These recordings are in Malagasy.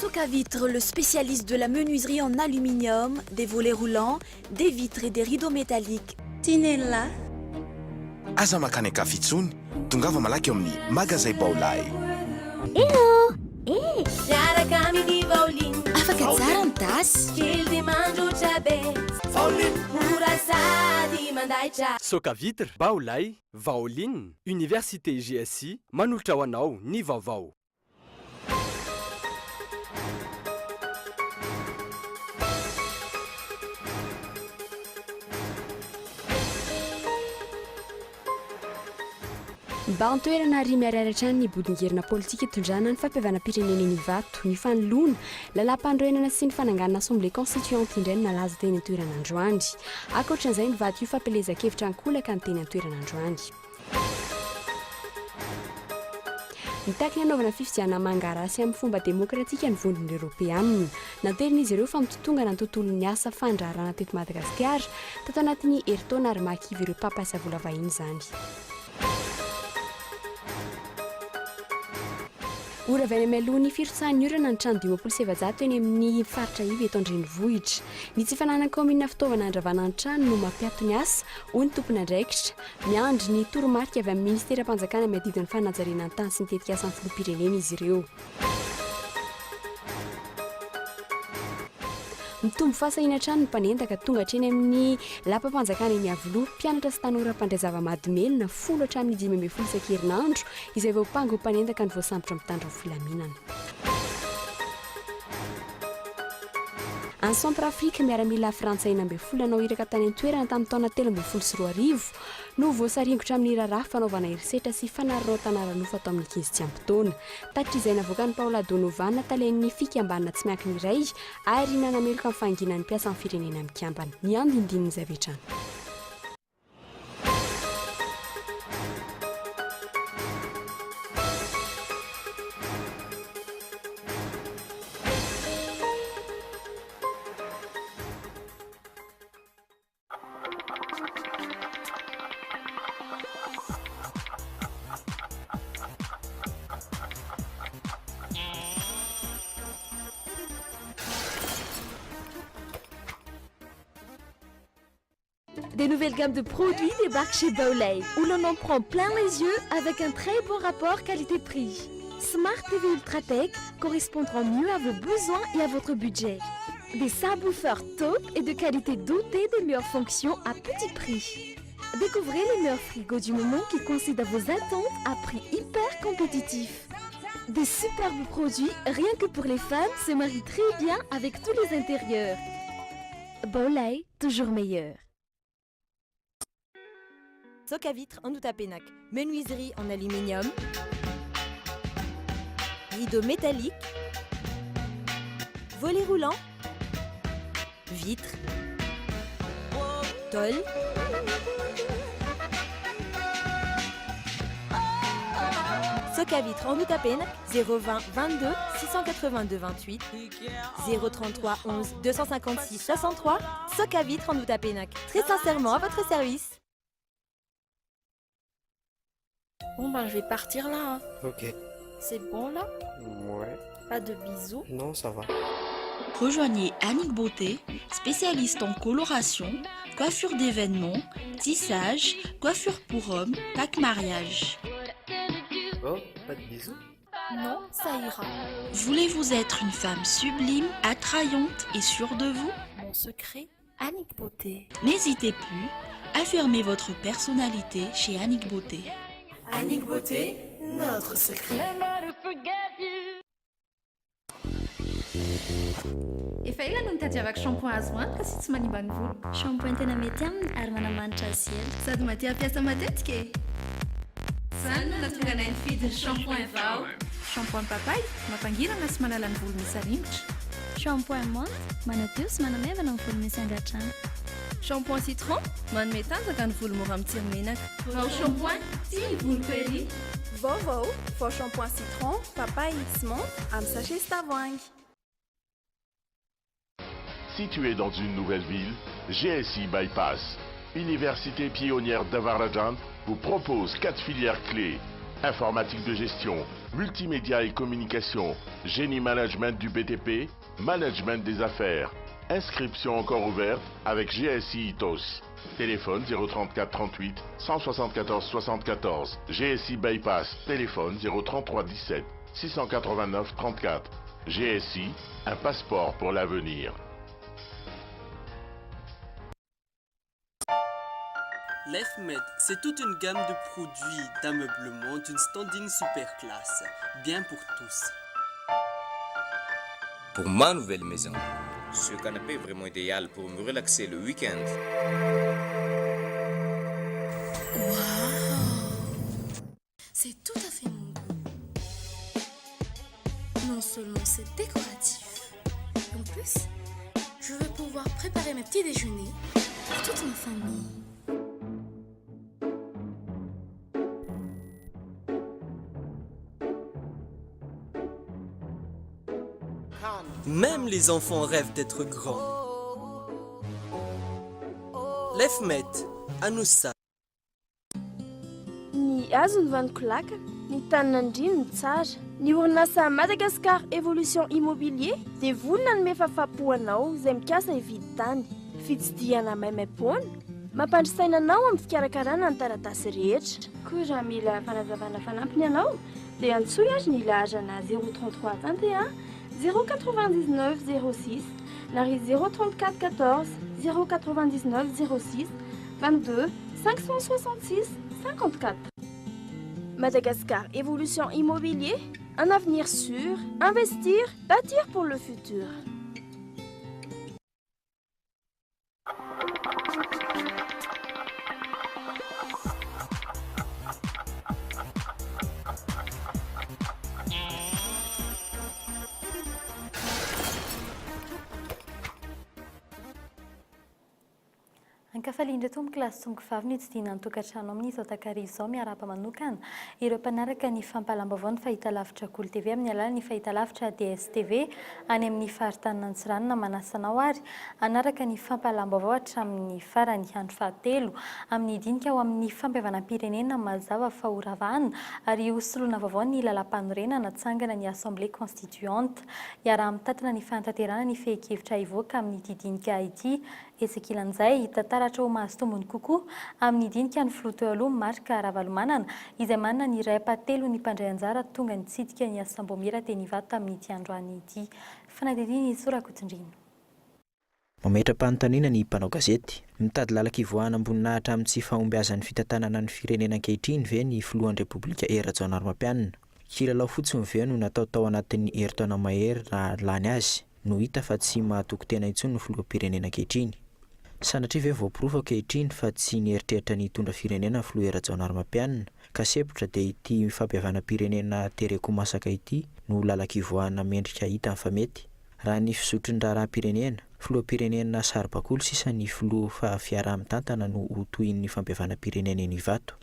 Socavitre, le spécialiste de la menuiserie en aluminium, des volets roulants, des vitres et des rideaux métalliques. Tinella. Aza makany akafitsony tongava malaky eo amin'ny magazay Baolay. Hello! Miaraka amin'ny Vaoliny Afaka tsara ny tasy. kely dia mandroatra be mora sady mandaitra. Socavitre, Baolay, Vaoline, Université GSI, manolotra ho anao ny vaovao. Mba antoerana ary miararatra ny bodingerina politika itondrana ny fampiavana-pirenena ny vato, ny fanoloana, lalam-pandroenana sy ny fananganana assemblée constituante indray no nalaza teny an-toerana androany. Ankoatran'izay ny vato io fampelezan-kevitra ankolaka ny teny an-toerana androany. Mitaky ny anaovana fifidianana mangarasy amin'ny fomba demokratika ny vondrony Europeanina. Natelin'izy ireo fa mitotongana ny tontolon'ny asa fandraharana teto Madagasikara tato anatin'ny herintaona ary mahakivy ireo mpampiasa vola vahiny izany. Ora avy any amin'ny aloha ny firotsahan'ny orana ny trano 570 eny amin'ny faritra ivy eto Andrenivohitra. Ny tsy fananana kaomina fitaovana andravana ny trano no mampiato ny asa hoy ny tompony andraikitra. Miandry ny toromarika avy amin'ny ministera-panjakana miadidiny fanajariana ny tany sy ny tetika asan'ny filoham-pirenena izy ireo. Mitombo fahasahiana trano ny mpanendaka tonga hatreny amin'ny lapam-panjakana eny Avoloha, mpianatra sy tanora mpandray zava-mahadomelina 10 hatramin'ny 15 isan-kerinandro izay vao mpango ny mpanendaka ny voasambotra mitandro ny filaminana. Any Centrafrika miaramila frantsay 12 nanao iraka tany an-toerana tamin'ny taona 2014 no voasaringotra amin'ny raharaha fanaovana herisetra sy fanariraona tanàranofa atao amin'ny 15 ampotoana. Tatrizay navoaka ny Paola Donovan talain'ny fikambanana tsy miankina iray ary nanameloka amin'ny fanginan'ny mpiasa amin'ny firenena mikambana. Ny andinindininy izay avetrany. Des nouvelles gammes de produits débarquent chez Baolay, où l'on en prend plein les yeux avec un très bon rapport qualité-prix. Smart TV Ultratech correspondront mieux à vos besoins et à votre budget. Des subwoofers top et de qualité dotée des meilleures fonctions à petit prix. Découvrez les meilleurs frigos du moment qui coïncident à vos attentes à prix hyper compétitif. Des superbes produits, rien que pour les femmes, se marient très bien avec tous les intérieurs. Baolay, toujours meilleur. Socavitre en Outapenac, menuiserie en aluminium, rideaux métalliques, volets roulants, vitres, tôles, Socavitre en Outapenac, 020 22 682 28, 033 11 256 63, Socavitre en Outapenac. Très sincèrement à votre service. Bon ben je vais partir là. Hein. Ok. C'est bon là? Ouais. Pas de bisous? Non, ça va. Rejoignez Annick Beauté, spécialiste en coloration, coiffure d'événements, tissage, coiffure pour hommes, pack mariage. Oh, pas de bisous? Non, ça ira. Voulez-vous être une femme sublime, attrayante et sûre de vous? Mon secret, Annick Beauté. N'hésitez plus, affirmez votre personnalité chez Annick Beauté. Annick Beauté, notre secret. Efa ela no nitadiavako shampoing azo antoka sy tsy manimba ny volo. Shampoing tena mety aminy ary manamanitra azy ela. Sady maty ampiasa matetika e. Zany no nahatonga anay nifidy ny shampoing vao. Shampoing papay mampangirana sy manala ny volo misy aringotra. Shampoing menthe manadio sy manamevana ny volo misy angatrana. Shampoing citron, manome tanjaka ny volo mora amin'ny tsiromenaka. Vao shampoing tia ny volo query. Vao shampoing citron, papaye sy menthe amin'ny sachet sy tavoahangy. Situé dans une nouvelle ville, GSI Bypass, Université pionnière d'Avarajan, vous propose 4 filières clés: informatique de gestion, multimédia et communication, génie management du BTP, management des affaires. Inscription encore ouverte avec GSI ITOS. Téléphone 034 38 174 74. GSI Bypass. Téléphone 033 17 689 34. GSI, un passeport pour l'avenir. L'EFMED, c'est toute une gamme de produits d'ameublement d'une standing super classe, bien pour tous. Pour ma nouvelle maison, ce canapé est vraiment idéal pour me relaxer le week-end. Waouh! C'est tout à fait mon goût. Non seulement c'est décoratif, en plus, je vais pouvoir préparer mes petits déjeuners pour toute ma famille. Même les enfants rêvent d'être grands. L'EFMED, à nous ça. Ny azony vanon-kolaka, ny tanin'andriny ny tsara. Ny orinasa Madagascar Evolution Immobilier dia vonona ny mefafapoanao izay mikasa hividy tany. Fitsidihana maimaimpoana, mampandrisaina anao amin'ny fikarakarana ny taratasy rehetra. Koa raha mila fanazavana fanampiny ianao dia antsoy azy ny laharana 033 21 099 06 Nari 034 14 099 06 22 566 54. Madagascar Évolution Immobilier, un avenir sûr, investir, bâtir pour le futur. Ankafaliindra tombo kilasy tsongo vavy ny tsidina ny tokantrano amin'izao takarivo izao miarapa manokana ireo mpanaraka ny fampalam-baovao ny fahitalavitra Golo TV amin'ny alalan'ny fahitalavitra DSTV any amin'ny faritany Antsiranana manasanao ary anaraka ny fampalam-baovao hatramin'ny farany andro fahatelo amin'ny dinika ao amin'ny fampihavanam-pirenena mazava fahoravana ary hosoloana vaovao ny lalam-panorenana natsangana ny Assemblée Constituante iara mitatana ny fantanterana ny fehi-kevitra ivoaka amin'ny didinika ity Ezekilan'izay tantaratra ho mahazo tombony kokoa amin'ny dinika ny filoha teo aloha Marika Ravalomanana izay manana ny iray apatelo ny mpandray anjara tonga nitsidika ny Asambomira teny Ivato amin'ity androany ity. Fanadidiny Sorakotondrina. Mametra-panontaniana ny mpanao gazety mitady lalaka ivoahana amboninahitra amin'ny tsy fahombiazan'ny fitantanana ny firenena ankehitriny ve ny filohan'ny Repoblika Rajaonarimampianina. Kilalao fotsiny ve no natao tao anatin'ny herintaona mahery raha lany azy no hita fa tsy mahatoky tena intsony ny filoham-pirenena ankehitriny. Sanatria ve voaporofo ankehitriny fa tsy nieritreritra ny hitondra firenena filoha Rajaonarimampianina ka sepotra dia ity fampihavanam-pirenena tereko masaka ity no lalaka ivoahana mendrika hita fa mety. Raha ny fizotrony raharam-pirenena, filoham-pirenena Saribakoly sisa ny filoha fa fiarah-mitantana no hotohin'ny fampihavanam-pirenena eny Ivato.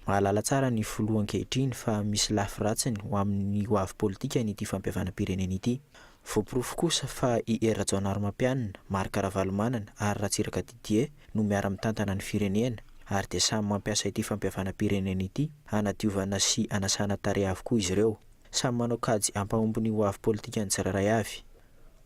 Mahalala tsara ny filoha ankehitriny fa misy lafy ratsiny ho amin'ny hoavy politika n'ity fampihavanam-pirenena ity. Voaporofo kosa fa i Rajaonarimampianina, Marika Ravalomanana ary Ratsiraka Didier no miara-mitantana ny firenena ary dia samy mampiasa ity fampihavanam-pirenena ity hanadiovana sy anasana tarehy avokoa izy ireo. Samy manao kajy hampahomby ny hoavy politika ny tsirairay avy.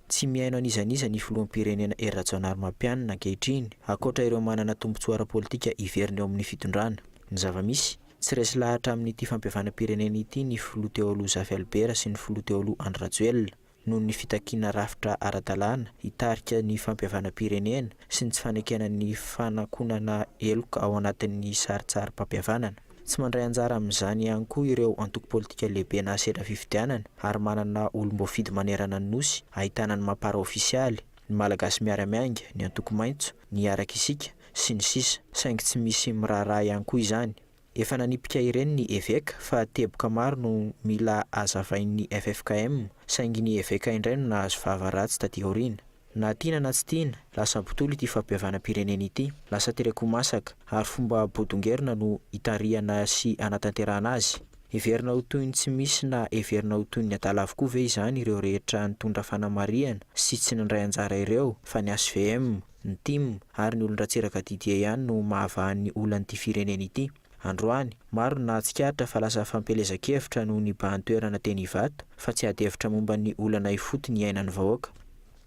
Tsy miaino an'izaniza ny filoham-pirenena Rajaonarimampianina ankehitriny akoatra ireo manana tombotsoa ara-politika iveriny eo amin'ny fitondrana. Ny zava-misy tsy resy lahatra amin'ity fampihavanam-pirenena ity ny filoha teo aloha Zafy Albert sy ny filoha teo aloha Andry Rajoelina noho ny fitakiana rafitra ara-dalàna hitarika ny fampihavanam-pirenena sy ny tsy fanekena ny fanakonana eloka ao anatin'ny saritsary-pampihavanana. Tsy mandray anjara amin'izany ihany koa ireo antoko politika lehibe na sedra fifidianana ary manana olom-boafidy manerana ny nosy ahitana ny mampara ofisialy, ny malagasy miara-miainga, ny antoko maitso, ny araka isika sy ny sisa saingy tsy misy miraharaha ihany koa izany. Efa nanipika ireny ny évêque fa teboka maro no mila azavain'ny FFKM saingy ny évêque indray no nahazo vavaratsy taty aoriana. Na tiana na tsy tiana, lasa botolo ity fampihavanam-pirenena ity, lasa tereko masaka ary fomba bodongerina no hitarihana sy anatanterahana azy. Heverina ho toy ny tsy misy na heverina ho toy ny adala avokoa ve izany ireo rehetra nitondra fanamariana sy tsy nandray anjara ireo fa ny SVM, ny TIM ary ny olon-Ratsiraka Didier ihany no mahavahan'ny olon'ity firenena ity. androany maro na tsikaritra fa lasa fampelezakevitra noho ny bahantoerana teny Ivato fa tsy ady hevitra momba ny olana ifoty ny ainan'ny vahoaka.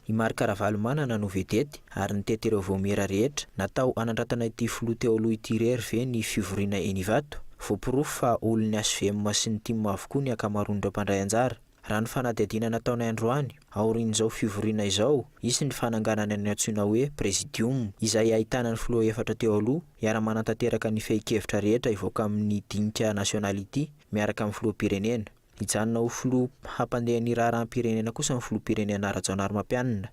I Marc Ravalomanana no vedety ary nitety ireo voamera rehetra natao anandratana ity filoha teo aloha ity rery ve ny fivoriana eny Ivato. Voapirofo fa olon'ny SVM sy ny TIM avokoa ny akamaroan'ireo mpandray anjara. Raha ny fanadihadiana nataonay androany aorian'izao fivoriana izao, isy ny fananganany ny antsoina hoe Presidium izay ahitana ny filoha efatra teo aloha iara-manantanteraka ny fehi-kevitra rehetra ivoaka amin'ny dinika nationality miaraka amin'ny filoham-pirenena. Hijanona ho filoha hampandehan'ny raharaham-pirenena kosa ny filoham-pirenena Rajaonarimampianina.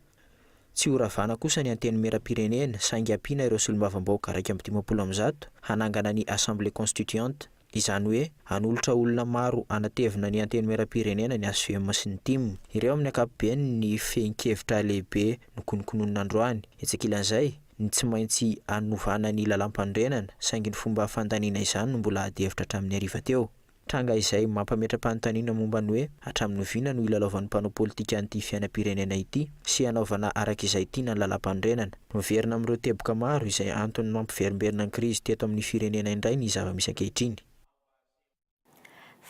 Tsy horavana kosa ny anteny mera-pirenena saingy ampiana ireo solombavambaoka 150 hanangana ny Assemblée Constituante. Izany hoe hanolotra olona maro anatevina ny anteny mera-pirenena ny SVM sy ny TIM. Ireo amin'ny ankapobeny ny fehi-kevitra lehibe no konokononina androany. Etsakilan'izay ny tsy maintsy anovana ny lalam-pandrenana saingy ny fomba fandaniana izany no mbola ady hevitra hatramin'ny hariva teo. Tranga izay mampametra-panontaniana momba ny hoe hatramin'ny oviana no ilalaovan'ny mpanao politika an'ity fiainam-pirenena ity sy hanaovana araka izay tiana ny lalam-pandrenana. Miverina amin'ireo teboka maro izay antony mampiverimberina ny krizy teto amin'ny firenena indray ny zava-misy ankehitriny.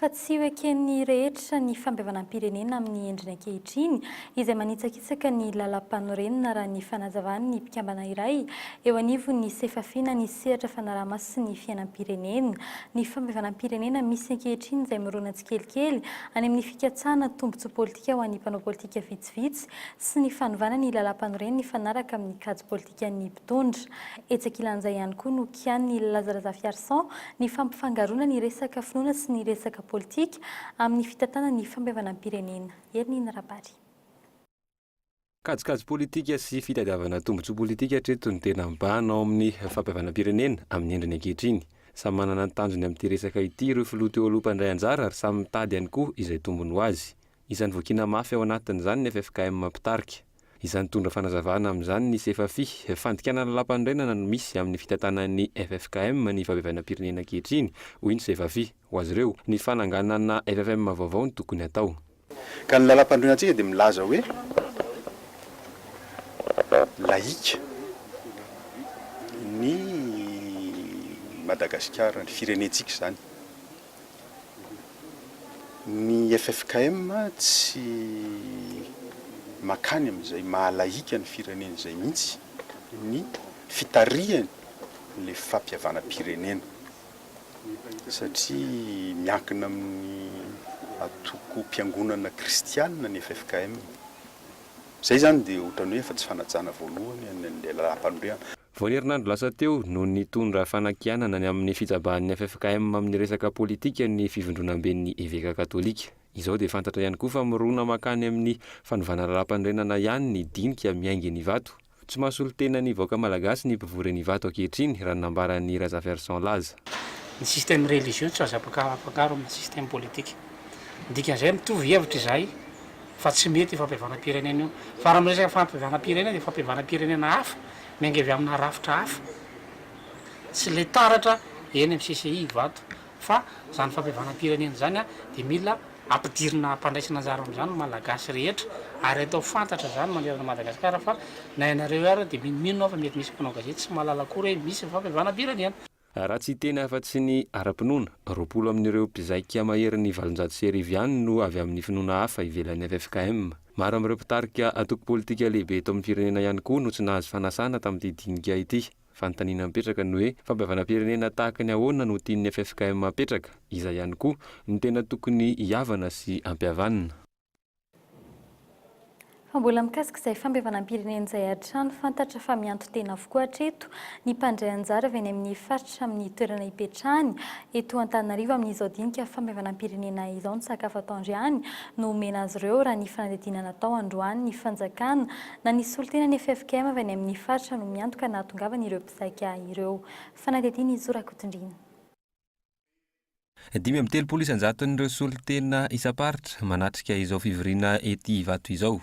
Fa tsy hoe keny rehetra ny fampiavanam-pirenena amin'ny endriny ankehitriny izay manitsakitsaka ny lalam-panorenana raha ny fanazavany ny mpikambana iray eo anivo ny sefafiana ny sehatra fanaraha-maso sy ny fiainam-pirenena. Ny fampiavanam-pirenena misy ankehitriny izay mirona tsikelikely any amin'ny fikatsahana tombotsoa politika ho an'ny mpanao politika vitsivitsy sy ny fanovana ny lalam-panorenana mifanaraka amin'ny kajy politika ny mpitondra. Etsakilan'izay ihany koa no kian'ny Lazaraza Fiarson ny fampifangarona ny resaka finoana sy ny resaka politika amin'ny fitatana ny fampiavanam-pirenena. Erinina Rabary. Kajikajy politika sy fitadiavana tombotsoa politika hatreto ny tena mibahana ao amin'ny fampiavanam-pirenena amin'ny endriny ankehitriny. Samy manana ny tanjony amin'ity resaka ity ireo filoha teo aloha mpandray anjara ary samy mitady ihany koa izay tombony ho azy. Isan'ny vokiana mafy ao anatin'izany ny FFKM mampitarika. Izany tondra fanazavana amin'izany ny sefafi fandikanana lalam-pandrenana no misy amin'ny fitantanan'ny FFKM ny fampiavanam-pirenena ankehitriny hoy ny sefafi. Ho azy ireo ny fananganana FFM vaovao ny tokony atao. Ka ny lalam-pandrenantsika dia milaza hoe laïque ny Madagasikara ny firenentsika zany. Ny FFKM tsy makany amin'izay mahalaika ny firenena izay mihitsy ny fitarihany le fampiavana-pirenena satria miankina amin'ny atoko mpiangonana kristianina ny FFKM. Zay zany dia ohatrany hoe efa tsy fanajana voalohany an'ilay lalam-panorenana. Vao ny herinandro lasa teo no nitondra fanakianana ny amin'ny fitsabahan'ny FFKM amin'ny resaka politika ny fivondronam-ben'ny eveka katolika. Izao dia fantatra ihany koa fa mirona makany amin'ny fanovana lalam-pandrenana ihany ny dinika miaingy ny Ivato. Tsy mahasolo tena ny vahoaka malagasy ny mpivory ny Ivato ankehitriny raha nambaran'ny Raza Fiarson laza. Ny système religieux tsy azo afakaro amin'ny système politique. Dikan'izay mitovy hevitra izay fa tsy mety fampiavanam-pirenena io. Fa raha miresaka fampiavanam-pirenena dia fampiavanam-pirenena hafa miainga avy amina rafitra hafa. Tsy le taratra eny amin'ny CCI Ivato fa zany fampiavanam-pirenena zany dia mila ampidirina mpandraisana anjara amin'izany malagasy rehetra ary atao fantatra zany manerana Madagasikara fa na ianareo ary dia mino fa mety misy mpanao gazety sy mahalala kory hoe misy fampiavanam-pirenena. Raha tsy tena afa tsy ny ara-pinoana, 20 amin'ireo mpizaika maherin'ny 700 ihany no avy amin'ny finoana hafa ivelan'ny FFKM. Maro amin'ireo mpitarika atoko politika lehibe eto amin'ny firenena ihany koa no tsy nahazo fanasana tamin'ity dinika ity. Fanontaniana mipetraka ny hoe fampiavanam-pirenena tahaka ny ahoana no tian'ny FFKM mapetraka. Izay ihany koa no tena tokony hiavana sy ampihavanana. Mbola mikasika izay fampiavanam-pirenena izay hatrany fantatra fa mianto tena avokoa hatreto ny mpandray anjara avy any amin'ny faritra amin'ny toerana ipetrahany eto Antananarivo amin'izao dinika fampiavanam-pirenena izao ny sakafo atao androany no omena azy ireo raha ny fanadihadiana natao androany ny fanjakana na ny solotena ny FFKM avy any amin'ny faritra no miantoka na tongavana ireo mpizaika ireo. Fanadihadiana Izora Kotondrina. 5 isanjaton'ireo solotena isa-paritra manatrika izao fivoriana ety Ivato izao.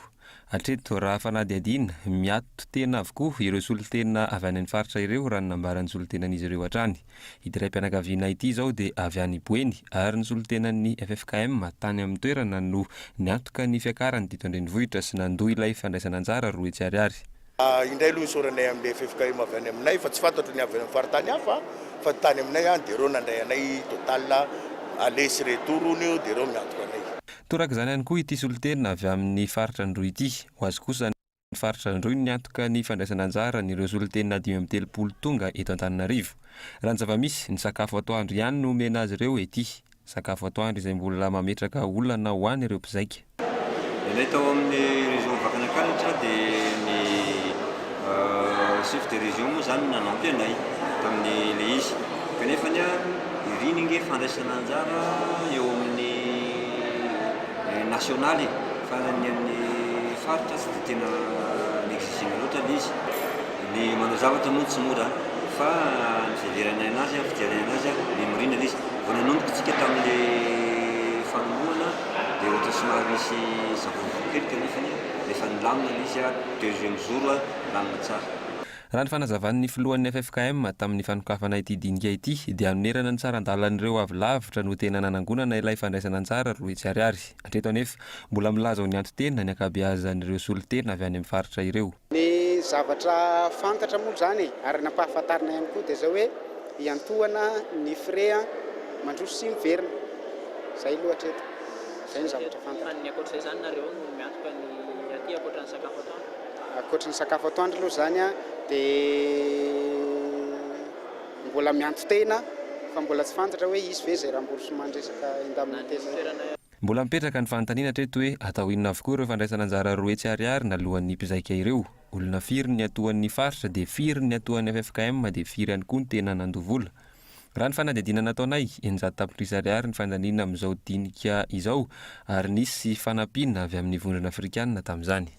Hatreto raha fanadihadiana miato tena avokoa ireo solotena avy any faritra ireo raha ny nambaran'ny solotenan'izy ireo hatrany. Ity raim-pianakaviana ity izao dia avy any Boeny ary ny solotenan'ny FFKM tany amin'ny toerana no niantoka ny fiakarany dito andrenivohitra sy nandoha ilay fandraisana anjara roa etsy ariary. indray aloha isaoranay amin'ilay FFKM avy any aminay fa tsy fantatro ny avy any faritany hafa fa tany aminay dia reo nandray anay total aller sy retour io dia reo miantoka anay. Toraka izany ihany koa ity solotena avy amin'ny faritra androy ity ho azy kosa ny faritra androy niantoka ny fandraisana anjara nireo solotena 530 tonga eto Antananarivo. Raha ny zava-misy ny sakafo atoandro ihany no omena azy ireo ety. Sakafo atoandro izay mbola mametraka olana ho any ireo mpizaika. Ilay tao amin'ny région Vakinankaratra dia ny chef de région moa zany nanampy anay tamin'ilay izy. Kanefa ny irininge fandraisana anjara eo amin'ny nasionaly fa ny amin'ny faritra tsy dia tena n'exigena loatra ilay izy. Ny manao zavatra moa tsy mora fa niveveranay anazy fidianay anazy ny mirina ilay izy. Vao nanombokantsika tamin'ilay fanombohana dia ohatra somary misy zavokely kanefa rehefa nilamina ilay izy deuxième jour lamina tsara. Raha ny fanazavan'ny filohan'ny FFKM tamin'ny fanokafana ity dinika ity dia anonerana ny saran-dalan'ireo avy lavitra no tena nanangonana ilay fandraisana anjara roa tsiariary. Hatreto anefa mbola milaza ao ny antotena ny ankabeazan'ireo solotena avy any amin'ny faritra ireo. Ny zavatra fantatra moa zany ary nampahafantarina ihany koa dia zao hoe iantohana ny frais mandroso sy miverina. Zay aloha hatreto. Zay ny zavatra fantatra. Ny ankoatr'izay zany nareo no miantoka ny aty ankoatran'ny sakafo atoandro? Ankoatran'ny sakafo atoandro aloha zany dia mbola miantotena fa mbola tsy fantatra hoe izy ve zay ramborso mandresaka indemnité. Mbola mipetraka ny fanontaniana hatreto hoe atao inona avokoa ireo fandraisana anjara roa tsiariary nalohan'ny mpizaika ireo. Olona firy ny atoan'ny faritra dia firy ny atoan'ny FFKM dia firy ihany koa ny tena nandovola. Raha ny fanadihadiana nataonay 900 tapitrisa ariary ny fandaniana amin'izao dinika izao ary nisy fanampiana avy amin'ny vondrona afrikanina tamin'izany.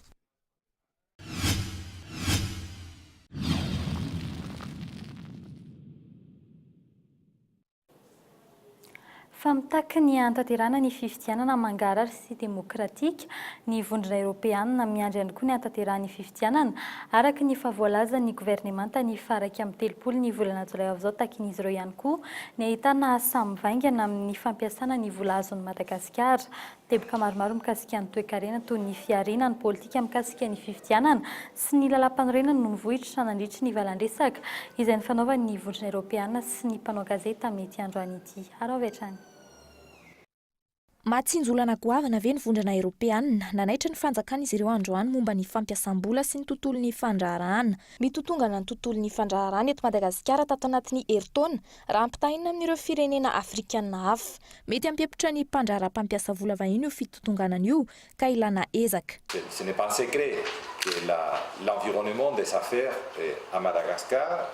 Fa mitaky ny antanterana ny fifidianana mangarary sy demokratika ny vondrona Europeanina miandry ihany koa ny antanterana ny fifidianana araka ny favoalaza ny gouvernemanta ny faraky amin'ny 30 ny volana jolay avy izao takin'izy ireo ihany koa ny ahitana samy vaingana amin'ny fampiasana ny vola azon'ny Madagasikara. Teboka maromaro mikasika ny toe-karena toy ny fiarina ny politika mikasika ny fifidianana sy ny lalam-panorenana no nivohitra nandritra ny valandresaka izay nifanaovan'ny vondrona Europeanina sy ny mpanao gazety amin'ity androany ity. Aravetrany. Matsinjolana goavana ve ny vondrona Europeanina nanaitra ny fanjakana izy ireo androany momba ny fampiasam-bola sy ny tontolon'ny fandraharahana. Mitotongana ny tontolon'ny fandraharahana eto Madagasikara tato anatin'ny herintaona raha ampitahina amin'ireo firenena afrikanina hafa. Mety ampiepitra ny mpandrahara-pampiasa vola vahiny io fitotonganana io ka ilana ezaka. Ce n'est pas un secret que l'environnement des affaires à Madagascar.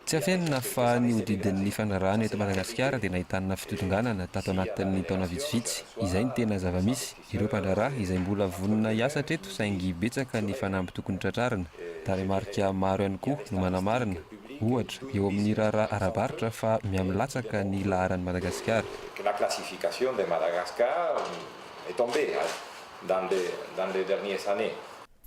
Tsy afenina fa ny hodidin'ny fanarahana eto Madagasikara dia nahitana fitotonganana tato anatin'ny taona vitsivitsy. Izay ny tena zava-misy. Ireo mpandraharaha izay mbola vonona hiasa hatreto saingy betsaka ny fanampy tokony tratrarina. Taremarika maro ihany koa no manamarina. Ohatra eo amin'ny raharaha ara-baritra fa miamlatsaka ny laharan'ny Madagasikara. La classification de Madagascar est tombée dans les dernières années.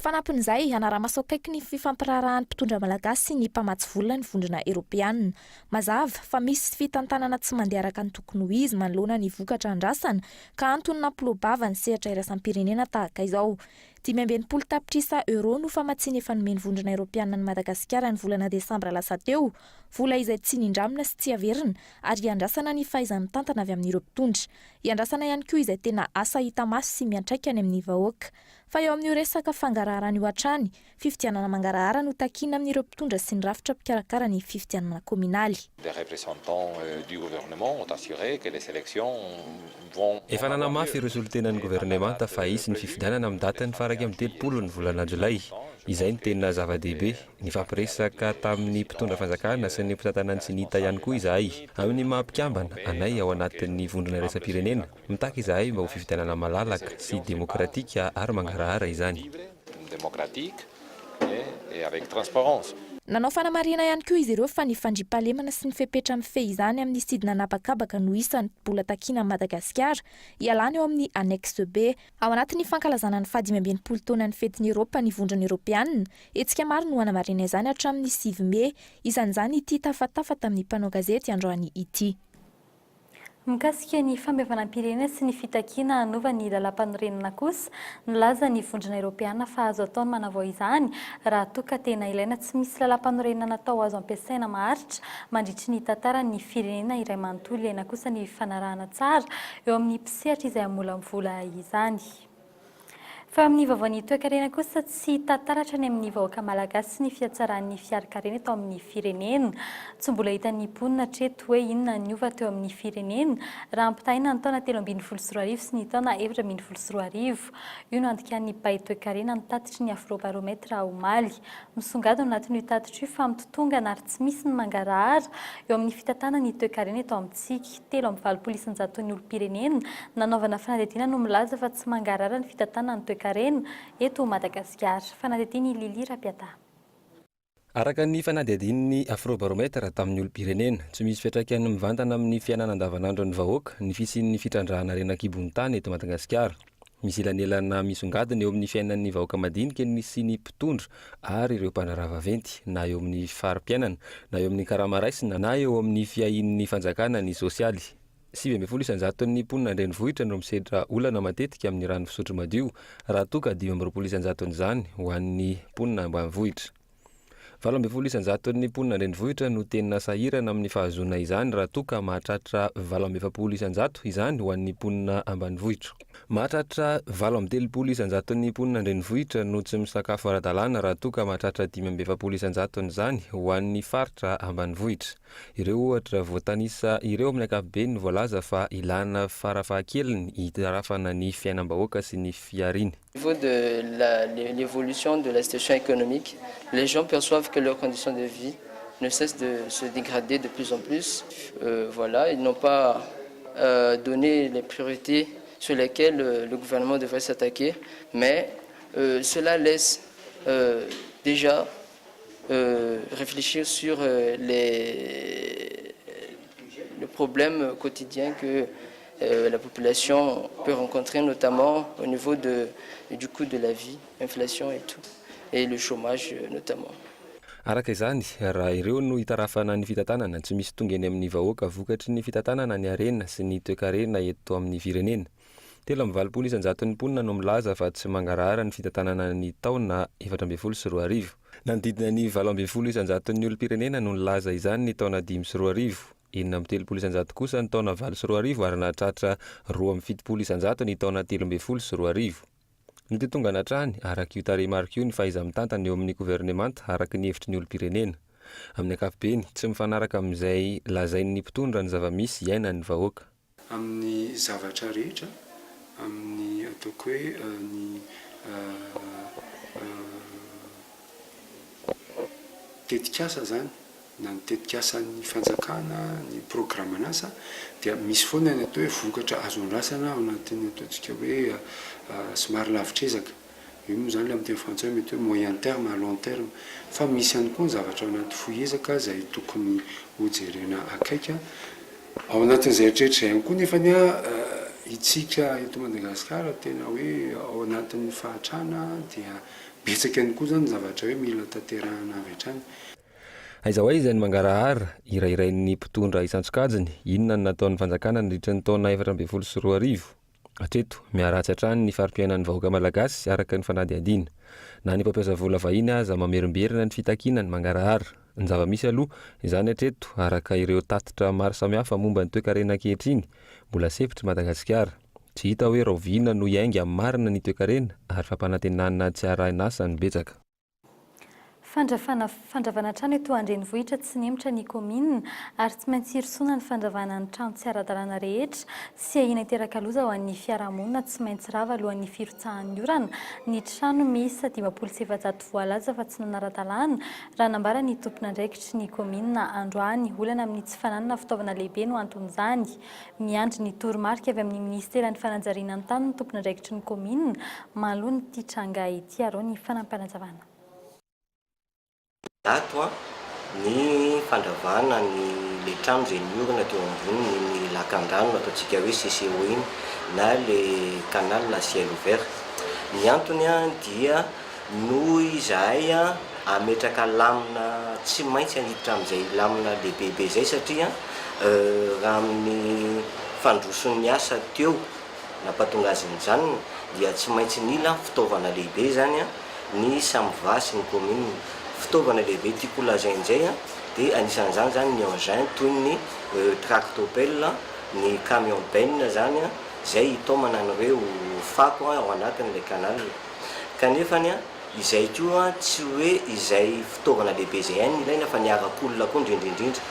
Fanampin'izay anara-maso akaiky ny fifampirarahan'ny mpitondra malagasy sy ny mpamatsy vola ny vondrona Europeanina. Mazava fa misy fitantanana tsy mandeha araka ny tokony ho izy manoloana ny vokatra andrasana ka antony nampilobava ny sehatra iraisam-pirenena tahaka izao. 520 tapitrisa euro no famatsiny efa nomeny vondrona Europeanina ny Madagasikara ny volana Desambra lasa teo, vola izay tsy nindramina sy tsy averina ary iandrasana ny fahaizany mitantana avy amin'ireo mpitondra. Iandrasana ihany koa izay tena asa hita maso sy miantraika any amin'ny vahoaka. Fa eo amin'io resaka fangarahara io hatrany, fifidianana mangarahara no takiana amin'ireo mpitondra sy ny rafitra mpikarakara ny fifidianana kominaly. Les représentants du gouvernement ont assuré que les élections vont. Efa nanamafy ireo solotenan'ny gouvernemanta fa hisy ny fifidianana amin'ny datany faraky amin'ny 30 ny volana Jolay. Izay ny tena zava-dehibe. Ny fampiresaka tamin'ny mpitondra fanjakana sy ny mpitantanany sy nita ihany koa izahay. Amin'ny mampikambana anay ao anatin'ny vondrona iraisam-pirenena. Mitaka izahay mba ho fifidianana malalaka sy demokratika ary mangarahara izany. Démocratique et avec transparence. Nanao fanamarihana ihany koa izy ireo fa ny fandriampahalemana sy ny fepetra amin'ny fehizany amin'ny sidina napakabaka no isan'ny mbola takiana Madagasikara ialany eo amin'ny annexe B. Ao anatin'ny fankalazana ny faha 520 taona ny fetin'ny Eropa ny vondrona Europeanina, etsika maro no hanamarina izany hatramin'ny 7 Mey, isan'izany ity tafatafa tamin'ny mpanao gazety androany ity. Mikasika ny fambevanam-pirenena sy ny fitakiana hanova ny lalam-panorenana kosa, nilaza ny vondrona Eoropeana fa azo ataony manavao izany raha toa ka tena ilaina tsy misy lalam-panorenana natao azo ampiasaina maharitra mandritry ny tantara ny firenena iray manontolo, ilaina kosa ny fanarahana tsara eo amin'ny mpisehatra izay amolavola izany. Fa amin'ny vaovany toe-karena kosa tsy tantaratra ny amin'ny vahoaka malagasy sy ny fiatsaran'ny fiarakarena tao amin'ny firenena. Tsy mbola hita ny mponina hatreto hoe inona ny ova teo amin'ny firenena raha ampitahaina ny taona 2024 sy ny taona 2024. Io no andikan'ny bahy toe-karena ny tatitry ny afrobarometra omaly. Misongadina anatin'io tatitra io fa mitotongana ary tsy misy ny mangarahara eo amin'ny fitantanana ny toe-karena eto amintsika. 3.4 isanjaton'ny olom-pirenena nanaovana fanadihadiana no milaza fa tsy mangarahara ny fitantanana ny toe-karena eto Madagasikara. Fanadihadiany Lili Rapiata. Araka ny fanadihadian'ny afrobarometra tamin'ny olom-pirenena, tsy misy fiantraikany mivantana amin'ny fiainana andavanandro ny vahoaka ny fisian'ny fitandrahana renakibon'ny tany eto Madagasikara. Misy elanelana misongadina eo amin'ny fiainan'ny vahoaka madinika sy ny mpitondra ary ireo mpanarava vaventy, na eo amin'ny fari-piainana, na eo amin'ny karama-raisina, na eo amin'ny fiahin'ny fanjakana ny sosialy. 7% isanjaton'ny mponina an-drenivohitra no misedra olana matetika amin'ny rano fisotro madio raha toa ka 12% isanjaton'izany ho an'ny mponina ambanivohitra. 8% isanjaton'ny mponina an-drenivohitra no tena sahirana amin'ny fahazoana izany raha toa ka mahatratra 8% isanjato izany ho an'ny mponina ambanivohitra. Mahatratra 8% isanjaton'ny mponina an-drenivohitra no tsy misakafo ara-dalàna raha toa ka mahatratra 5% isanjaton'izany ho an'ny faritra ambanivohitra. Ireo ohatra voatanisa ireo amin'ny ankapobeny no voalaza fa ilana farafahakeliny hitarafana ny fiainam-bahoaka sy ny fiariany. Au niveau de l'évolution de la situation économique, les gens perçoivent que leurs conditions de vie ne cessent de se dégrader de plus en plus. Voilà, ils n'ont pas donné les priorités sur lesquelles le gouvernement devrait s'attaquer, mais cela laisse déjà réfléchir sur le problème quotidien que la population peut rencontrer, notamment au niveau du coût de la vie, inflation et tout, et le chômage notamment. Araka izany, raha ireo no hitarafana ny fitantanana tsy misy tonga eny amin'ny vahoaka vokatry ny fitantanana ny arena sy ny toe-karena eto amin'ny firenena. 7% isanjaton'ny mponina no milaza fa tsy mangarahara ny fitantanana ny taona 2024. Nanodidina ny 8% isanjaton'ny olom-pirenena no nilaza izany ny taona 2024. 9% isanjato kosa ny taona 2024 ary nahatratra 2.7% isanjato ny taona 2024. Ny totongana hatrany araka io tarehimarika io ny fahaiza-mitantana eo amin'ny gouvernemanta araka ny hevitry ny olom-pirenena. Amin'ny ankapobeny tsy mifanaraka amin'izay lazain'ny mpitondra ny zava-misy iainan'ny vahoaka. Amin'ny zavatra rehetra, amin'ny ataoko hoe ny tetikasa zany, na ny tetikasa ny fanjakana, ny programman'asa, dia misy foana ny atao hoe vokatra azo andrasana ao anatin'ny ataontsika hoe somary lavitrezaka. Io moa zany amin'ny teny frantsay mety hoe moyen terme à long terme. Fa misy ihany koa ny zavatra ao anaty fohezaka izay tokony hojerena akaika. Ao anatin'izay rehetra ihany koa nefa itsika eto Madagasikara tena hoe ao anatin'ny fahatrana dia betsaka ihany koa zany zavatra hoe mila tanterahana avy hatrany. Aiza hoe izay ny mangarahara irairain'ny mpitondra isan-tsokajiny inona no nataon'ny fanjakana nandritra ny taona 2024. Hatreto miaratsy hatrany ny fari-piainan'ny vahoaka malagasy araka ny fanadihadiana. Na ny mpampiasa vola vahiny aza mamerimberina ny fitakiana ny mangarahara. Ny zava-misy aloha izany hatreto araka ireo tatitra maro samihafa momba ny toe-karena ankehitriny mbola sefitra Madagasikara. Tsy hita hoe roviana no iainga amin'ny marina ny toe-karena ary fampanantenana tsy arahina ny betsaka. Fandravana trano eto an-drenivohitra tsy nemotra ny komina ary tsy maintsy hirosoana ny fandravana ny trano tsy ara-dalàna rehetra sy ahina hiteraka-loza ho an'ny fiarahamonina tsy maintsy rava alohan'ny firotsahan'ny orana. Ny trano miisa 700 voalaza fa tsy nanara-dalàna raha nambara ny tompon'andraikitry ny komina androany. Olana amin'ny tsy fananana fitaovana lehibe no anton'izany. Miandry ny toromarika avy amin'ny ministeran'ny fananjariana ny tany ny tompon'andraikitry ny komina manoloa ny tranga ity arao ny fanampanazavana. Ato ny fandravana le trano izay niorina teo ambony ny lakan-drano ataontsika hoe CCO iny na le canal la ciel ouvert. Ny antony dia noho izahay ametraka lamina tsy maintsy haniditra amin'izay lamina lehibehibe izay satria raha amin'ny fandroson'ny asa teo nampatonga azy nyzany dia tsy maintsy nila fitaovana lehibe zany a ny samyvasy ny commune fitaovana lehibe tiako lazain'izay a dia anisan'izany zany ny engin toy ny tractopelle ny camion benne zany a zay itaomana an'ireo fako ao anatin'ilay canal kanefany a izay koa tsy hoe izay fitaovana lehibe zay ihany ilaina fa niaraka-olona koa indrindrindrindra.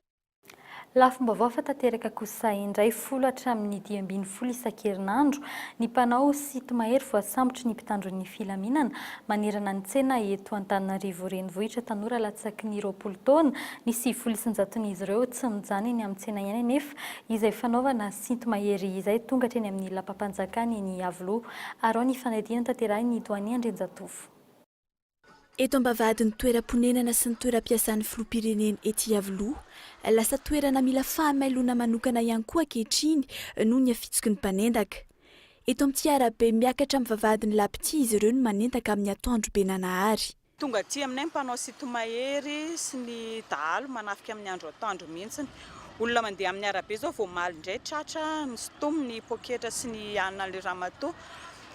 Lafim-baovao fatanteraka kosa indray 10 hatramin'ny 12 isan-kerinandro ny mpanao sito mahery voasambotry ny mpitandron'ny filaminana manerana ny tsena eto Antananarivo renivohitra tanora latsaky ny 20 taona ny 7 isanjaton'izy ireo tsy mijany eny amin'ny tsena ihany nefa izay fanaovana sito mahery izay tonga hatreny amin'ny lapam-panjakany ny Avilo ary ao ny fanadina tanterahiny Doany Andrenjatovo. Eto ambavadin'ny toeram-ponenana sy ny toeram-piasan'ny filoham-pirenena ety Avilo, lasa toerana mila fahamailona manokana ihany koa ankehitriny noho ny afitsoko ny mpanendaka. Eto amin'ity arabe miakatra amin'ny vavahadin'ny lapity izy ireo no manendaka amin'ny atoandro be nanahary. Tonga aty aminay mpanao sito mahery sy ny dahalo manafika amin'ny andro atoandro mihitsy. Olona mandeha amin'ny arabe zao vao maly indray tratra ny stomy ny poketra sy ny anona le ramato.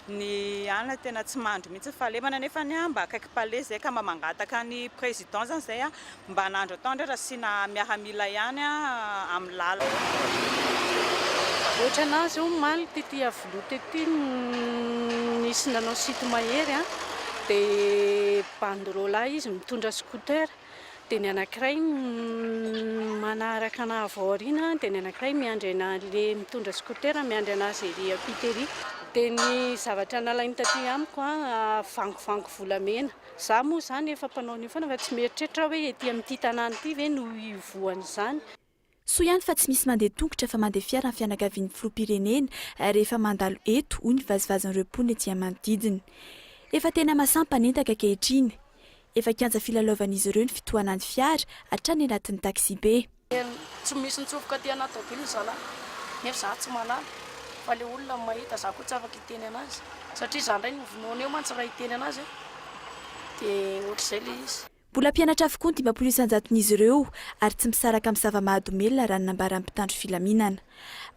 Ny anona tena tsy mandro mihitsy fa lemana nefa ny mba akaiky palais zay ka mba mangataka ny président zany zay mba hanandro atoandro raha sina miaramila ihany amin'ny lala. Ohatra anazy io maly tety Avilo tety nisy nanao sito mahery dia banderole izy mitondra scooter dia ny anankiray manaraka ana aoriana dia ny anankiray miandry ana le mitondra scooter miandry anazy ery apitery. Dia ny zavatra nalainy taty amiko vangivango volamena. Za moa zany efa mpanao an'io foana fa tsy mieritreritra hoe ety amin'ity tanàna ity ve no ivoany izany. Soa ihany fa tsy misy mandeha tongotra fa mandeha fiara ny fianakavian'ny filoham-pirenena rehefa mandalo eto hoy ny vazivazin'ireo mponina ety manodidina. Efa tena masampanendaka ankehitriny. Efa kianja filalaovan'izy ireo ny fitohanan'ny fiara hatrany anatin'ny taxi be. Tsy misy nitsofoka aty anaty tômôbily zala nefa za tsy manala. Fa le olona mahita za koa tsy afaka hiteny anazy satria za ndray novonoana eo mantsy raha hiteny anazy dia ohatr'izay le izy. Mbola mpianatra avokoa ny 20 isanjaton'izy ireo ary tsy misaraka amin'ny zava-mahadomelona raha ny nambaran'ny mpitandro filaminana.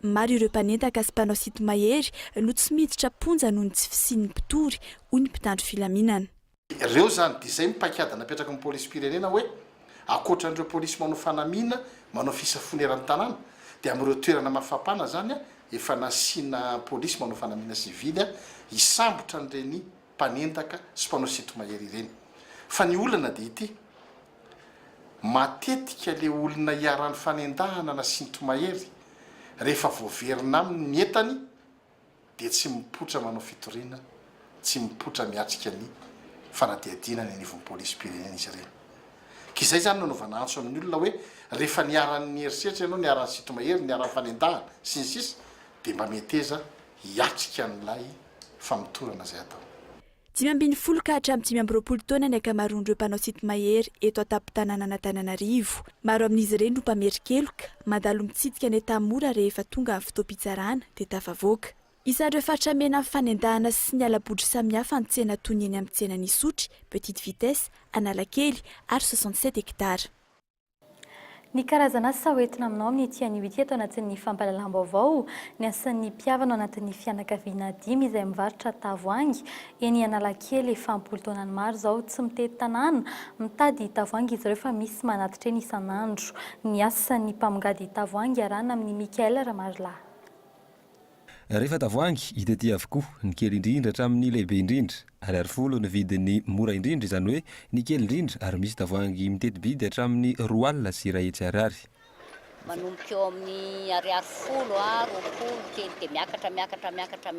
Maro ireo mpanendaka sy mpanao sito mahery no tsy miditra ponja noho ny tsy fisian'ny mpitory hoy ny mpitandro filaminana. Ireo zany dia izay mipaikady napetraka amin'ny polisy pirenena hoe akoatran'ireo polisy manao fanamiana manao fisafoneran'ny tanàna dia amin'ireo toerana mafapana zany efa nasiana polisy manao fanamiana sivily hisambotra n'ireny mpanendaka sy mpanao sito mahery ireny. Fa ny olana dia ity matetika le olona hiaran'ny fanendahana na sito mahery rehefa voaverina aminy ny entany dia tsy mipotra manao fitoriana, tsy mipotra miatrika ny fanadihadihana ny anivon'ny polisy pirenena izy ireny. K'izay zany nanaovana antso amin'ny olona hoe rehefa niaran'ny eritreritra ianao niaran'ny sito mahery niaran'ny fanendahana sy ny sisa dia mba meteza hiatrika n'ilay famitorana zay atao. 5 ka hatramin'ny 20 taona ny ankamaroan'ireo mpanao sito mahery eto an-tampon-tanàna Antananarivo. Maro amin'izy ireny no mpamerikeloka mandalo mitsidika ny tamora rehefa tonga amin'ny fotoam-pitsarana dia tafavoaka. Isan'ireo faritra mena amin'ny fanendahana sy ny alabodry samihafa ny tsena toy ny eny amin'ny tsena Nisotry, Petite Vitesse, Analakely ary 67 hektara. Ny karazana asa hoentina aminao amin'ny ety anio ity ato anatin'ny fampahalalam-baovao ny asan'ny mpiavana anatin'ny fianakaviana 5 izay mivarotra tavoahangy eny Analakely efa 10 taonany maro zao tsy mitety tanàna mitady tavoahangy izy ireo fa misy manatitra eny isan'andro. Ny asan'ny mpamongady tavoahangy arahana amin'ny Mikael Ramarila. Rehefa tavoahangy hita ety avokoa ny kely indrindra hatramin'ny lehibe indrindra ary 10 ny vidiny mora indrindra izany hoe ny kely indrindra ary misy tavoahangy mitety bidy hatramin'ny 4 alina sy 1 ariary. Manomboka eo amin'ny 10 20 kely dia miakatra.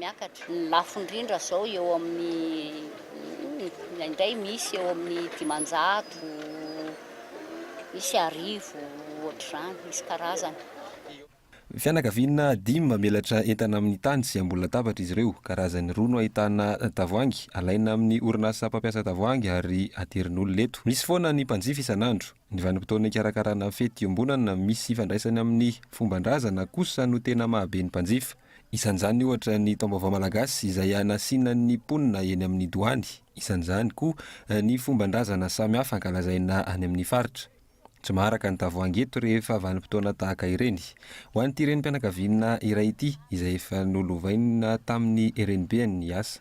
Ny lafo indrindra zao eo amin'ny indray misy eo amin'ny 500, misy 1000 ohatr'izany, misy karazany. Fianakaviana 5 mamelatra entana amin'ny tany sy ambony latabatra izy ireo. Karazany 2 no ahitana tavoahangy alaina amin'ny orinasa mpampiasa tavoahangy ary aterin'olona eto. Misy foana ny mpanjifa isan'andro. Ny vanim-potoana ikarakarana fety iombonana misy ifandraisany amin'ny fomban-drazana kosa no tena mahabe ny mpanjifa. Isan'izany ohatra ny taom-baovao malagasy izay anasiana ny mponina eny amin'ny Doany. Isan'izany koa ny fomban-drazana samihafa ankalazaina any amin'ny faritra. tsy maharaka ny tavoahangy eto rehefa vanim-potoana tahaka ireny. Ho an'ity renim-pianakaviana iray ity izay efa nolovaina tamin'ny RNB ny asa.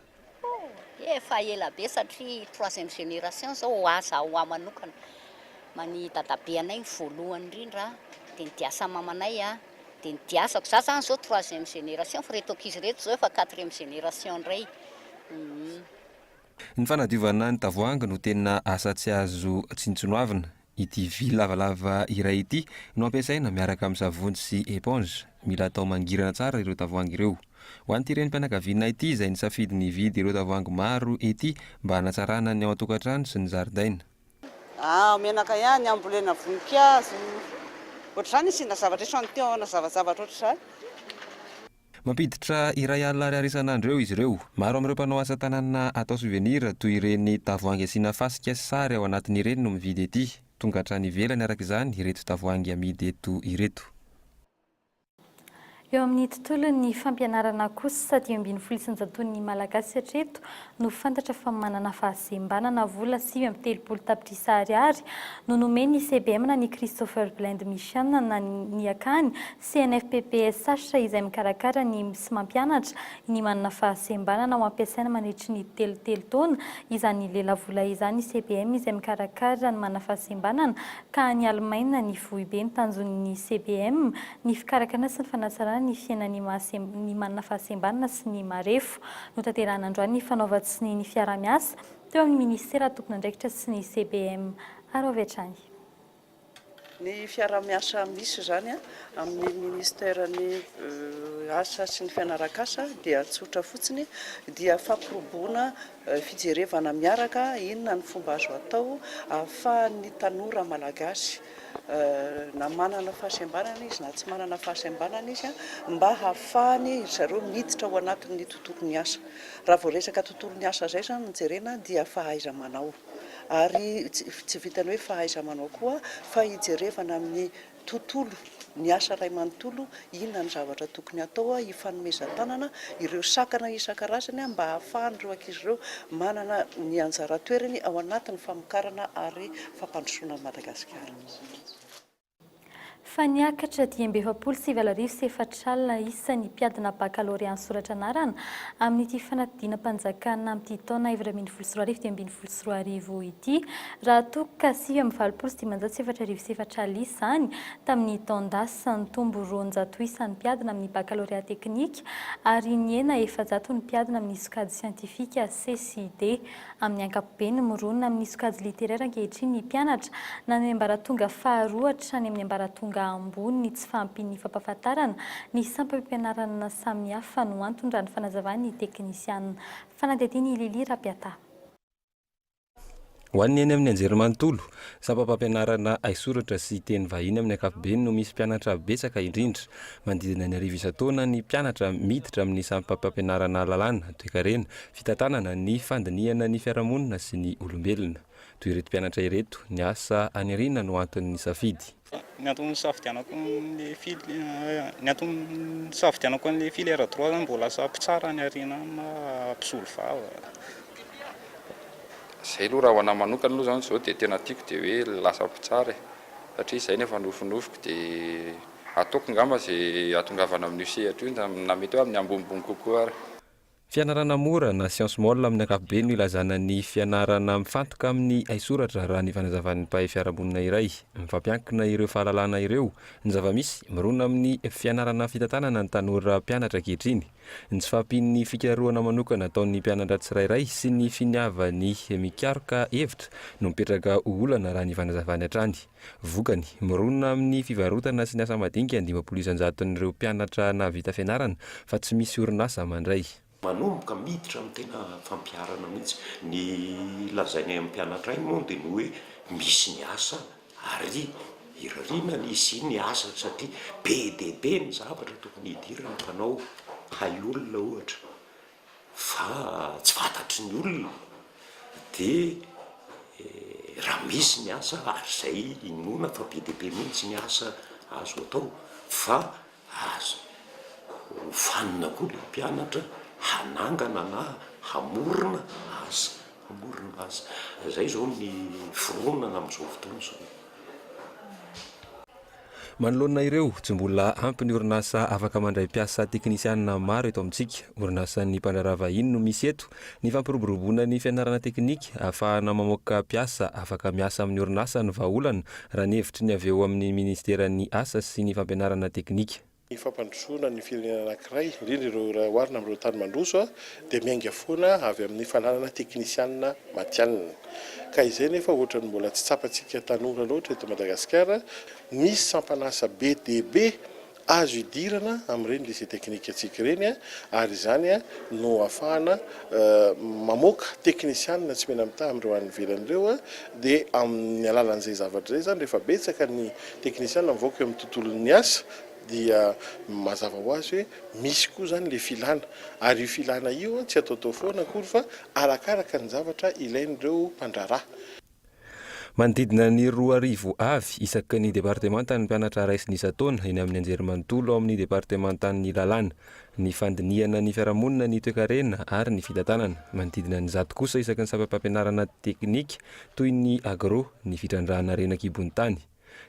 Efa ela be satria 3e génération zao asa ho manokana. Mani dadabe anay voalohany indrindra dia nidiasa mamanay dia nidiasako za zany zao 3e génération fa reto ankizy reto zao efa 4e génération indray. Ny fanadiovana ny tavoahangy no tena asa tsy azo tsintsinoavina. Ity vy lavalava iray ity no ampiasaina miaraka amin'ny savony sy éponge. Mila atao mangirana tsara ireo tavoahangy ireo. Ho an'ity renim-pianakaviana ity izay nisafidy nividy ireo tavoahangy maro ety mba hanatsarana ny ao an-tokantrano sy ny zaridaina. Menaka ihany ambolena voninkazo. Ohatr'izany isina zavatra isany teo ana zavazavatra ohatr'izany. Mampiditra iray alina ariary isan'andro eo izy ireo. Maro amin'ireo mpanao asa tanana atao souvenir toy ireny tavoahangy asiana fasika sy sary ao anatin'ireny no mividy ety. Tonga hatrany ivelany araka izany ireto tavoahangy amidy eto ireto. Eo amin'ny tontolon'ny fampianarana kosa 720 malagasy hatreto no fantatra fa manana fahasembanana vola 730 tapitrisa ariary no nomeny ny CBM na ny Christopher Blind Mission na ny akany CNFPPSH izay mikarakara ny sy mampianatra ny manana fahasembanana ho ampiasaina mandritry ny telo taona izany lela vola izany CBM izay mikarakara ny manana fahasembanana ka ny Alemaina ny voibe ny tanjon'ny CBM ny fikarakana sy ny fanatsarana ny fiainany manana fahasembanana sy ny marefo no tanterahana androany ny fanaovatsiny ny fiara-miasa teo amin'ny ministera tompon'andraikitra sy ny CBM Arovetrany. Ny fiara-miasa misy zany amin'ny ministerany asa sy ny fianarakasa dia tsotra fotsiny dia fampirobona fijerevana miaraka inona ny fomba azo atao ahafahan'ny tanora malagasy na manana fahasembanana izy na tsy manana fahasembanana izy mba hahafahany zareo miditra ao anatin'ny tontolon'ny asa. Raha vao resaka tontolon'ny asa zay zany jerena dia fahaiza-manao ary tsy vitany hoe fahaiza-manao koa fa hijerevana amin'ny tontolo ny asa ray manontolo inona ny zavatra tokony atao hifanomezan-tanana ireo sakana isan-karazany mba hahafahan'ireo ankizy ireo manana ny anjara toerany ao anatin'ny famokarana ary fampandrosoana Madagasikara. Fa niakatra 274 isan'ny mpiadina baccalauréat soratra anarana amin'ity fanadinam-panjakana amin'ity taona 2024 ity raha toka 724 izany tamin'ny taon-dasa ny tombo 200 isan'ny mpiadina amin'ny baccalauréat teknika ary ny ena 400 ny mpiadina amin'ny sokady siantifika CCD amin'ny ankapobeny morona amin'ny sokady literaire ankehitriny ny mpianatra na ny ambaratonga faharoa hatrany amin'ny ambaratonga ambony ny tsy fahampin'ny fampahafantarana ny sampam-pianarana samihafa no antony ny fanazavany teknisianina. Fanadihadiana Lili Rapiata. Ho an'ny eny amin'ny anjerimanontolo, sampam-pampianarana aisoratra sy teny vahiny amin'ny ankapobeny no misy mpianatra betsaka indrindra. Manodidina ny 2 isan-taona ny mpianatra miditra amin'ny sampam-pampianarana lalàna, toe-karena, fitantanana, ny fandiniana ny fiarahamonina sy ny olombelona. Toy ireto mpianatra ireto, ny asa anyarina no antony safidy. Ny antony safidianako an'ilay filière droit zany mbola sampy tsara ny arina mpisolo vava. Zay aloha raha ho anahy manokana aloha zany zao dia tena tiako dia hoe lasa mpitsara satria izay nefa nofinofiko dia ataoko ngamba izay atongavana amin'io sehatra io na mety hoe amin'ny ambonimbony kokoa ary. Fianarana mora na science molle amin'ny ankapobeny no ilazana ny fianarana mifantoka amin'ny aisoratra raha ny fanazavan'ny mpahay fiarahamonina iray. Mifampiankina ireo fahalalana ireo, ny zava-misy mirona amin'ny fianarana fitantanana ny tanora mpianatra ankehitriny. Ny tsy fahampian'ny fikarohana manokana ataon'ny mpianatra tsirairay sy ny finiavany mikaroka hevitra no mipetraka olana raha ny fanazavany hatrany. Vokany mirona amin'ny fivarotana sy ny asa madinika 500,000 mpianatra na vita fianarana fa tsy misy orinasa mandray. Manomboka miditra amin'ny tena fampiarana mihitsy ny lazainy amin'ny mpianatra iny moa dia ny hoe misy ny asa ary irarina ny izy ny asa satria be dia be ny zavatra tokony hidirana mpanao hay olona ohatra fa tsy fantatry ny olona dia raha misy ny asa ary izay inona fa be dia be mihitsy ny asa azo atao fa azo hofanina koa ilay mpianatra hanangana na hamorona asa zay zao ny fironana amin'izao fotoana zao. manoloana ireo tsy mbola ampy ny orinasa afaka mandray piasa teknisianina maro eto amintsika. Orinasan'ny mpandraraha vahiny no misy eto ny fampiroboroboana ny fianarana teknika ahafahana mamoaka piasa afaka miasa amin'ny orinasa ny vahaolana raha ny hevitry ny avy eo amin'ny ministeran'ny asa sy ny fampianarana teknika. Ny fampandrosoana ny firenena anankiray indrindra ireo oharina amin'ireo tany mandroso dia miainga foana avy amin'ny fananana teknisianina matianina. Ka izay nefa ohatra ny mbola tsy tsapantsika tanora loatra eto Madagasikara, misy sampanasa be dia be azo idirana amin'ireny lycée teknika antsika ireny ary izany no ahafahana mamoaka teknisianina tsy mena mitaha amin'ireo any ivelan'ireo dia amin'ny alalan'izay zavatra izay zany rehefa betsaka ny teknisianina mivoaka eo amin'ny tontolon'ny asa dia mazava ho azy hoe misy koa zany le filana ary io filana io tsy ataotao foana akory fa arakaraka ny zavatra ilain'ireo mpandraraha. Manodidina ny 2,000 avy isaky ny departementan'ny mpianatra ray sy ny isa-taona eny amin'ny anjerimanontolo ao amin'ny departementan'ny lalàna, ny fandiniana ny fiarahamonina, ny toe-karena ary ny fitantanana. Manodidina ny 100 kosa isaky ny sampam-pampianarana teknika toy ny agro, ny fitrandrahana renak'ibony tany.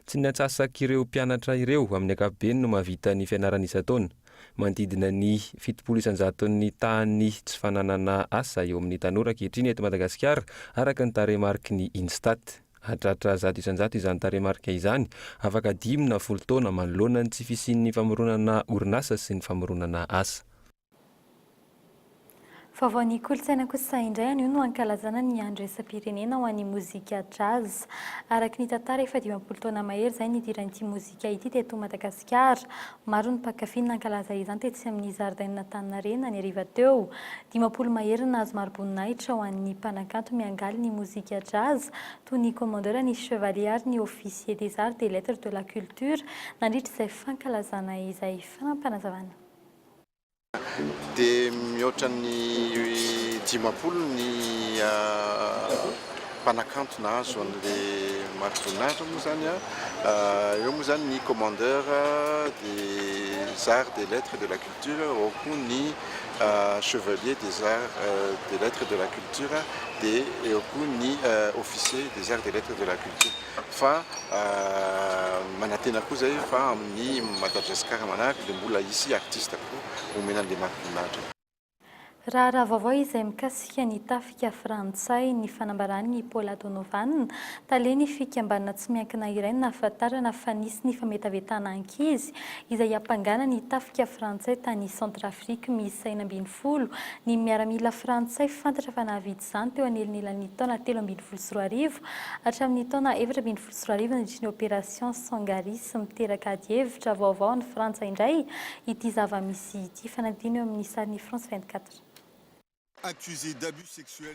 Tsy ny atsasaky ireo mpianatra ireo amin'ny ankapobeny no mahavita ny fianarana isa-taona. Manodidina ny 700 ny tany tsy fananana asa eo amin'ny tanora ankehitriny eto Madagasikara araka ny tarehimarky ny Instat. Hatratra 100 isan-jato izany tarehimarika izany, afaka 10 taona manoloana ny tsy fisian'ny famoronana orinasa sy ny famoronana asa. Vaovao kolontsaina kosa indray anio no ankalazana ny andro isam-pirenena ho an'ny mozika jazz. Araka ny tantara efa 20 taona mahery izay nidiran'ity mozika ity teto Madagasikara. Maro ny mpankafy nankalaza izany tetsy amin'ny zaridaina Tanarena ny hariva teo. 20 mahery nahazo mari-boninahitra ho an'ny mpanakanto miangaly ny mozika jazz toy ny commandeur ny chevalier ny officier des arts des lettres de la culture nandritra izay fankalazana izay fanampanazavana. Dia mihoatra ny 50 ny mpanakanto nahazo an'ilay mari-boninahitra moa zany eo moa zany ny commandeur des arts des lettres de la culture ao koa ny chevalier des arts des lettres de la culture dia eo koa ny officier des arts des lettres de la culture fa manantena koa zay fa amin'ny Madagasikara manaraka dia mbola isy artiste koa omena an'ilay mari-boninahitra. Raha vaovao izay mikasika ny tafika frantsay ny fanambarany Paula Donovan tale ny fikambanana tsy miankina iray nahafantarana fa nisy ny fametavetana ankizy izay hampangana ny tafika frantsay tany Centrafrika miisa 12 ny miaramila frantsay fantatra fa nahavita izany teo anelanelan'ny taona 13 hatramin'ny taona 14 nandritra ny opération Sangaris miteraka adihevitra vaovao ny Frantsa indray ity zava-misy ity fanadina eo amin'ny sariny France 24.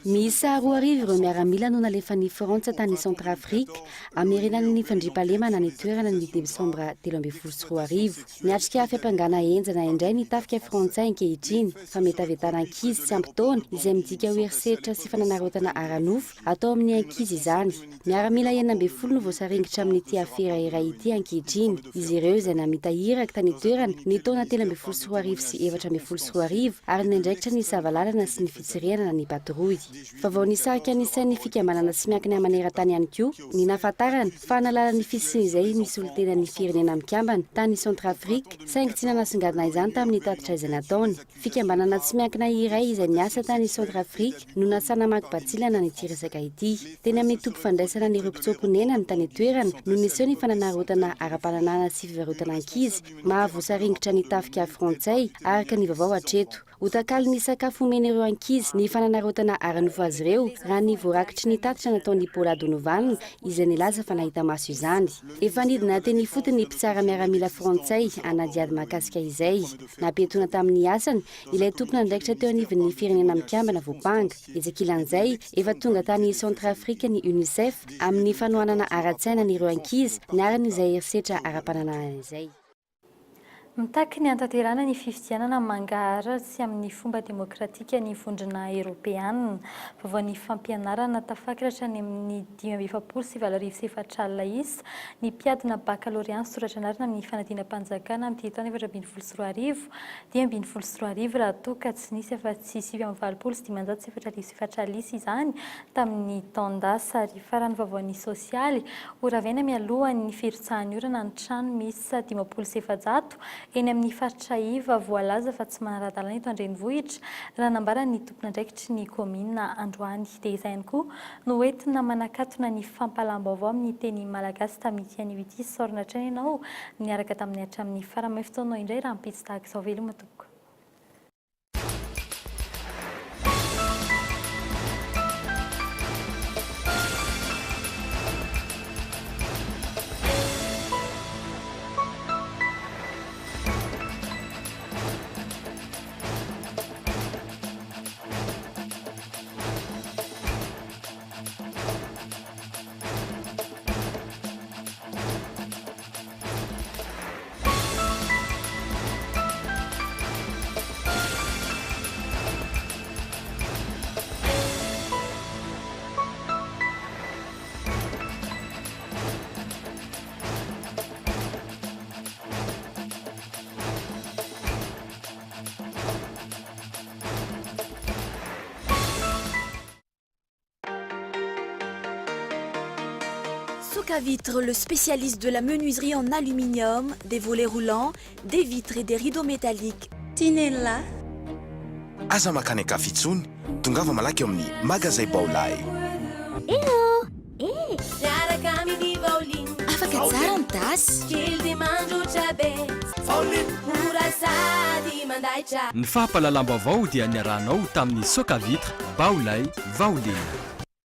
Miisa 2 arivo ireo miaramila no nalefan'ny Frantsa tany Centrafrika amin'ny renan'ny fandriampahalemana ny toerana ny Desambra 13 miatrika fiampangana enjana indray ny tafika frantsay ankehitriny fametavetana ankizy tsy ampy taona izay midika ho heriseritra sy fananarotana aranofo atao amin'ny ankizy izany. Miaramila 90 no voasaringitra amin'ny ity afera iray ity ankehitriny. Izy ireo izay namita hiraka tany toerana ny taona 13 sy 14 ary nandraikitra ny savalalana sy ny fitsiriana ny patrouille. Fa vao nisarika ny sain'ny fikambanana tsy miankina maneran-tany ihany koa ny nahafantarana fa nalala ny fisiny izay nisy olon-tena ny firenena mikambana tany Centrafrika saingy tsy nanasongadina izany tamin'ny tatitra izay nataony. Fikambanana tsy miankina iray izay niasa tany Centrafrika no nasana makim-batsilana nyity resaka ity. Teny amin'ny tompy fandraisana ny ropitsomponena ny tany toerana no niseo ny fananarotana ara-pananana sy fivarotana ankizy mahavoasaringitra ny tafika frantsay araka ny vaovao hatreto. Hotakaly ny sakafo omeny ireo ankizy ny fananarotana aranofo azy ireo raha ny voarakitry ny tatitra nataon'ny Paula Donovan izay nilaza fa nahita maso izany. Efa nidina teny fotony ny mpitsara miaramila frantsay anadiady mahakasika izay. Nampetona tamin'ny asany ilay tompona ndraikitra teo anivon'ny firenena mikambana voapanga. Ezekilan'izay efa tonga tany Centrafrika ny UNICEF amin'ny fanohanana ara-tsaina n'ireo ankizy niarana izay herisetra ara-pananana izay. mitaky ny antanterana ny fifidianana mangaratsy amin'ny fomba demokratika ny vondrona eropeanina vao ny fampianarana tafakiratra ny amin'ny 574 isa ny mpiadina baccalauréat soratra anarina amin'ny fanadinam-panjakana amin'ny taona 2024 2024 raha toa ka tsy nisy afa-tsy 720 izany tamin'ny taondasa ary farany vaovaon'ny sosialy oravena mialohan'ny firitsahan'ny orana ny trano misy 500 eny amin'ny faritra iva voalaza fa tsy manara-dalàna eto Andrenivohitra raha nambarany tompona andraikitry ny komina Androany dia izay ihany koa no entina manakatona ny fampalam-baovao amin'ny teny malagasy tamin'ity anivity sorona trany ianao niaraka tamin'ny hatramin'ny faramay fotoanao indray raha mipitsy tahaka izao veloma tompoko. Socavitre, le spécialiste de la menuiserie en aluminium, des volets roulants, des vitres et des rideaux métalliques. Tinella. Aza makany kafitsony, tongava malaky eo amin'ny magazay Baolay. Afaka tsara ny tasy. Ny fahapalalamba vao dia niarahanao tamin'ny Socavitre, Baolay, Vaolina.